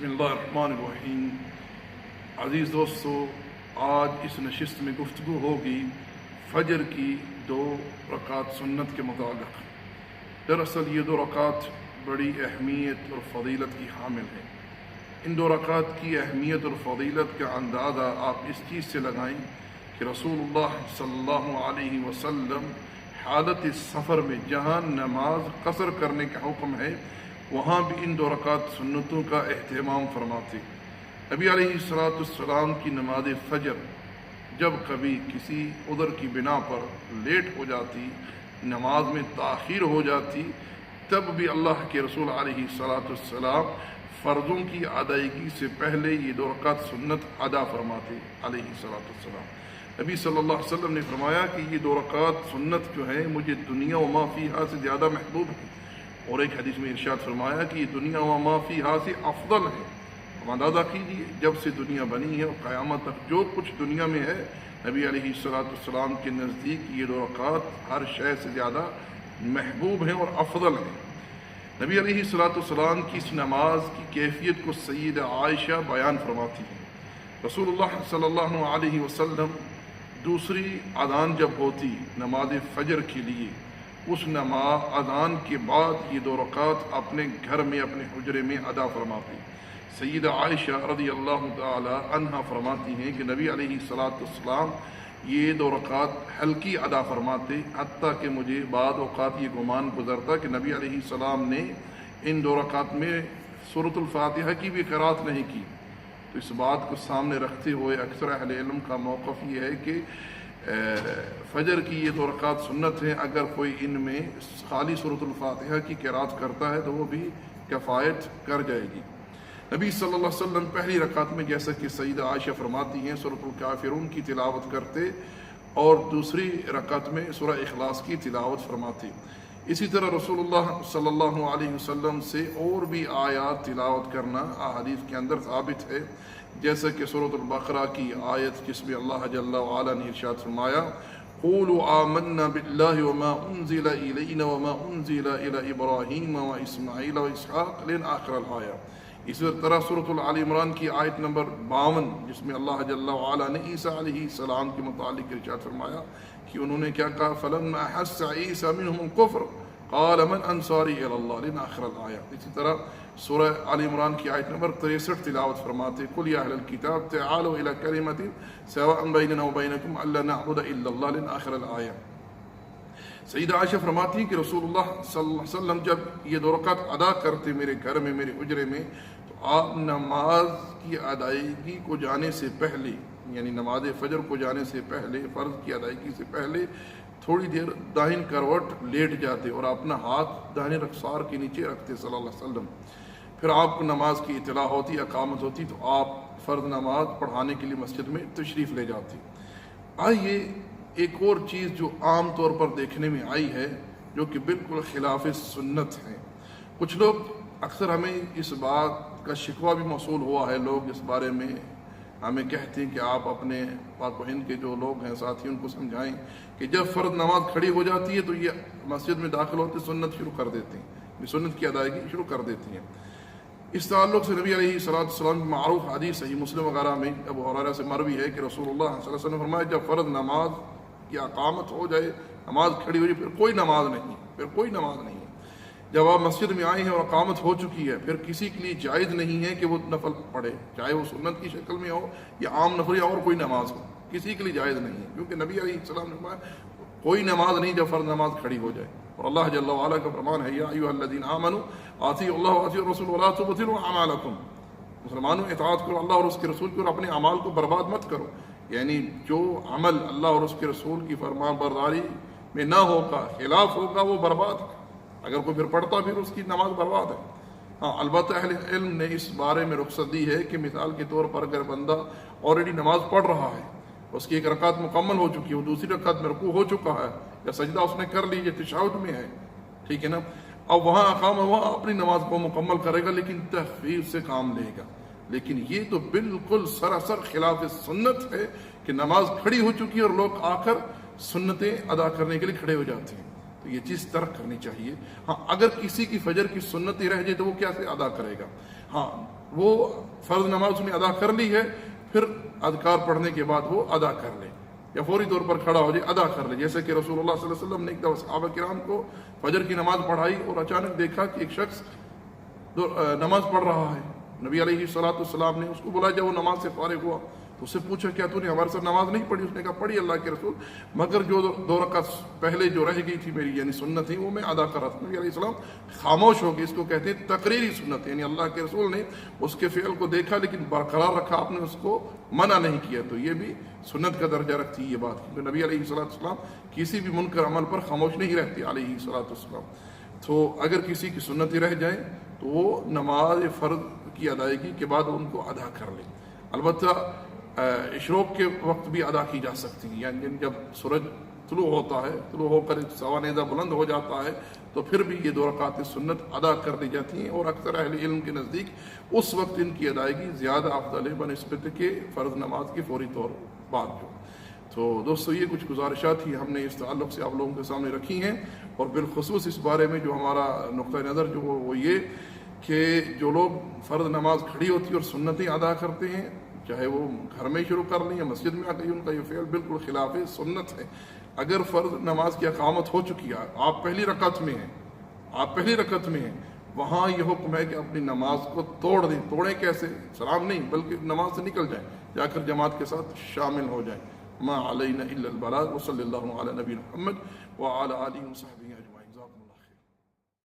बिस्मिल्लाहिर्रहमानिर्रहीम। अज़ीज़ दोस्तों, आज इस नशिस्त में गुफ्तगू होगी फ़जर की 2 रकात सुन्नत के मुताबिक। दरअसल ये 2 रकात बड़ी अहमियत और फ़जीलत की हामिल है। इन 2 रकात की अहमियत और फ़जीलत का अंदाज़ा आप इस चीज़ से लगाएं कि रसूलुल्लाह सल्लल्लाहु अलैहि वसल्लम हालत सफ़र में जहाँ नमाज कसर करने का हुक्म है वहाँ भी इन 2 रकात सुन्नतों का एहतमाम फरमाते। नबी अलैहिस्सलाम की नमाज फ़जर जब कभी किसी उधर की बिना पर लेट हो जाती, नमाज में ताख़ीर हो जाती, तब भी अल्लाह के रसूल अलैहिस्सलाम फ़र्ज़ों की अदायगी से पहले ये 2 रकात सुन्नत अदा फरमाते अलैहिस्सलाम। नबी सल्लल्लाहु अलैहि वसल्लम ने फरमाया कि ये 2 रकात सुन्नत जो है मुझे दुनिया व मा फ़ीहा से ज़्यादा महबूब है। और एक हदीस में इरशाद फरमाया कि ये दुनिया व मा फ़ीहा से अफजल है। हम अंदाज़ा कीजिए, जब से दुनिया बनी है और क़यामत तक जो कुछ दुनिया में है, नबी अलैहिस्सलाम के नज़दीक ये 2 रकात हर शय से ज़्यादा महबूब हैं और अफजल हैं। नबी अलैहिस्सलाम की इस नमाज की कैफियत को सय्यदा आयशा बयान फरमाती हैं। रसूलुल्लाह सल्लल्लाहु अलैहि वसल्लम दूसरी अज़ान जब होती नमाज फ़जर के लिए, उस अज़ान के बाद ये 2 रकात अपने घर में अपने हुजरे में अदा फरमाती। सय्यदा आयशा रज़ियल्लाहु ताला अन्हा फरमाती हैं कि नबी अलैहिस्सलाम ये 2 रकात हल्की अदा फरमाते, हत्ता कि मुझे बाद औक़ात ये गुमान गुज़रता कि नबी अलैहिस्सलाम ने इन 2 रकात में सूरतुल फ़ातिहा की भी क़राअत नहीं की। तो इस बात को सामने रखते हुए अक्सर अहले इल्म का मौक़िफ़ ये है कि फ़जर की ये 2 रकात सुन्नत हैं। अगर कोई इनमें खाली सूरतुल फ़ातिहा की क़राअत करता है तो वो भी किफ़ायत कर जाएगी। नबी सल्लल्लाहु अलैहि वसल्लम पहली रकात में, जैसा कि सय्यदा आयशा फरमाती हैं, सूरतुल काफ़िरून की तिलावत करते और दूसरी रकात में सूरह इखलास की तिलावत फरमाते। इसी तरह रसूलुल्लाह सल्लल्लाहु अलैहि वसल्लम से और भी आयात तिलावत करना अहादीस के अंदर साबित है, जैसे कि सूरतुल बक़रा की आयत जिसमें अल्लाह जल्ला व अला ने इरशाद फरमाया, क़ूलू आमन्ना बिल्लाहि व मा उन्ज़िला इलैना व मा उन्ज़िला इला इब्राहीम व इस्माईल व इसहाक़ लिन आखिर आया। इसी तरह सूरतुल आल इमरान की आयत नंबर 52 जिसमें अल्लाह जल्ला व अला ने ईसा अलैहिस्सलाम के मुतालिक इरशाद फरमाया कि उन्होंने क्या कहा, फ़लम्मा अहस्सा ईसा मिनहुमुल कुफ़्र क़ाल मन अंसारी इलल्लाह लिन आखिर आया। इसी तरह सूरह आल इमरान की आयत नंबर 63 तिलावत फरमाते, कुल या अहलल किताब तआलू इला कलिमतिन सवाअन बैनना व बैनकुम अल्ला नअबुद इल्लल्लाह लिन आखिर आया। सय्यदा आयशा फरमाती हैं कि रसूलुल्लाह सल्लल्लाहु अलैहि वसल्लम जब ये 2 रकात अदा करते मेरे घर में, मेरे हुजरे में, तो आप नमाज की अदायगी को जाने से पहले, यानी नमाज फ़जर को जाने से पहले, फ़र्ज़ की अदायगी से पहले थोड़ी देर दाहिन करवट लेट जाते और अपना हाथ दाहिने रख़सार के नीचे रखते सल्लल्लाहु अलैहि वसल्लम। फिर आपको नमाज की इत्तला होती, अक़ामत होती, तो आप फ़र्ज़ नमाज पढ़ाने के लिए मस्जिद में तशरीफ़ ले जाते। आइए एक और चीज़ जो आम तौर पर देखने में आई है, जो कि बिल्कुल खिलाफ सुन्नत है। कुछ लोग अक्सर हमें इस बात का शिकवा भी मौसूल हुआ है, लोग इस बारे में हमें कहते हैं कि आप अपने पाक व हिंद के जो लोग हैं साथी उनको समझाएं कि जब फ़र्ज़ नमाज खड़ी हो जाती है तो ये मस्जिद में दाखिल होते सुन्नत शुरू कर देते हैं, सुन्नत की अदायगी शुरू कर देती हैं। इस ताल्लुक़ से नबी अलैहिस्सलाम की मारूफ़ हदीस सही मुस्लिम वगैरह में अबू हुरैरा से मरवी है कि रसूलुल्लाह सल्लल्लाहु अलैहि वसल्लम फरमाया, जब फ़र्ज़ नमाज की अक़ामत हो जाए, नमाज खड़ी हो जाए, फिर कोई नमाज नहीं, फिर कोई नमाज नहीं। जब आप मस्जिद में आए हैं और अक़ामत हो चुकी है, फिर किसी के लिए जायज़ नहीं है कि वो नफल पढ़े, चाहे वो सुन्नत की शक्ल में हो या आम नफल या और कोई नमाज हो, किसी के लिए जायज़ नहीं है। क्योंकि नबी अलैहिस्सलाम ने फरमाया कोई नमाज नहीं जब फ़र्ज़ नमाज खड़ी हो जाए। और अल्लाह जल्ला व अला का फरमान है, या अय्युहल्लज़ीना आमनू अतीउल्लाह व अतीउर रसूल व ला तुबतिलू अमालकुम। मुसलमानों इताअत करो अल्लाह और उसके रसूल की और अपने अमाल को बर्बाद मत करो। यानी जो अमल अल्लाह और उसके रसूल की फरमान बरदारी में ना होगा, खिलाफ होगा, वो बर्बाद है। अगर कोई फिर पढ़ता फिर उसकी नमाज बर्बाद है। हाँ, अलबत्ता अहले इल्म ने इस बारे में रुख्सत दी है कि मिसाल के तौर पर अगर बंदा ऑलरेडी नमाज पढ़ रहा है, उसकी एक रकात मुकम्मल हो चुकी है, वो दूसरी रकात में रुकू हो चुका है या सजदा उसने कर ली, तशहुद में है, ठीक है ना, अब वहाँ अकाम वहाँ अपनी नमाज को मुकम्मल करेगा लेकिन तख़फ़ीफ़ से काम लेगा। लेकिन ये तो बिल्कुल सरासर खिलाफ सुन्नत है कि नमाज खड़ी हो चुकी है और लोग आकर सुन्नतें अदा करने के लिए खड़े हो जाते हैं। तो ये चीज़ तर्क करनी चाहिए। हाँ, अगर किसी की फजर की सुन्नत ही रह जाए तो वो कैसे अदा करेगा। हाँ, وہ فرض نماز اس نے ادا کر لی ہے، پھر اذکار پڑھنے کے بعد وہ ادا کر لے، یا فوری طور پر کھڑا ہو جائے ادا کر لے. جیسے کہ رسول اللہ صلی اللہ علیہ وسلم نے ایک دفعہ صحابہ کرام کو فجر کی نماز پڑھائی اور اچانک دیکھا کہ ایک شخص نماز پڑھ رہا ہے. نبی علیہ الصلوۃ والسلام نے اس کو بلایا. جب وہ نماز سے فارغ ہوا تو اس سے پوچھا کیا تو نے ہمارے ساتھ نماز نہیں پڑھی؟ اس نے کہا پڑھی اللہ کے رسول، مگر جو 2 رکعت پہلے جو رہ گئی تھی میری یعنی سنت تھی وہ میں ادا کر رہا تھا. نبی علیہ السلام خاموش ہو گئے. اس کو کہتے ہیں تقریری سنت، یعنی اللہ کے رسول نے اس کے فعل کو دیکھا لیکن برقرار رکھا، آپ نے اس کو منع نہیں کیا. تو یہ بھی سنت کا درجہ رکھتی ہے یہ بات، کیونکہ نبی علیہ السلام کسی بھی منکر عمل پر خاموش نہیں رہتے علیہ السلام. تو اگر کسی کی سنتیں رہ جائیں تو وہ نماز فرض کی ادائیگی کے بعد ان کو ادا کر لیں. البتہ اشروق کے وقت بھی ادا کی جا سکتی ہے، یعنی جب سورج طلوع ہوتا ہے، طلوع ہو کر سوانیدہ بلند ہو جاتا ہے تو پھر بھی یہ 2 رکعت سنت ادا کر دی جاتی ہیں. اور اکثر اہل علم کے نزدیک اس وقت ان کی ادائیگی زیادہ افضل ہے بنسبت کے فرض نماز کے فوری طور بعد جو. تو دوستو یہ کچھ گزارشات ہی ہم نے اس تعلق سے آپ لوگوں کے سامنے رکھی ہیں، اور بالخصوص اس بارے میں جو ہمارا نقطۂ نظر جو وہ یہ کہ جو لوگ فرض نماز کھڑی ہوتی ہے اور سنتیں ادا کرتے ہیں، چاہے وہ گھر میں شروع کر لیں یا مسجد میں آ گئی، ان کا یہ فعل بالکل خلاف سنت ہے. اگر فرض نماز کی اقامت ہو چکی ہے، آپ پہلی رکعت میں ہیں، وہاں یہ حکم ہے کہ اپنی نماز کو توڑ دیں. توڑیں کیسے؟ سلام نہیں بلکہ نماز سے نکل جائیں، جا کر جماعت کے ساتھ شامل ہو جائیں. ما علینا الا البلاغ وصلی اللہ علی نبی محمد وعلی آلہ وصحبہ.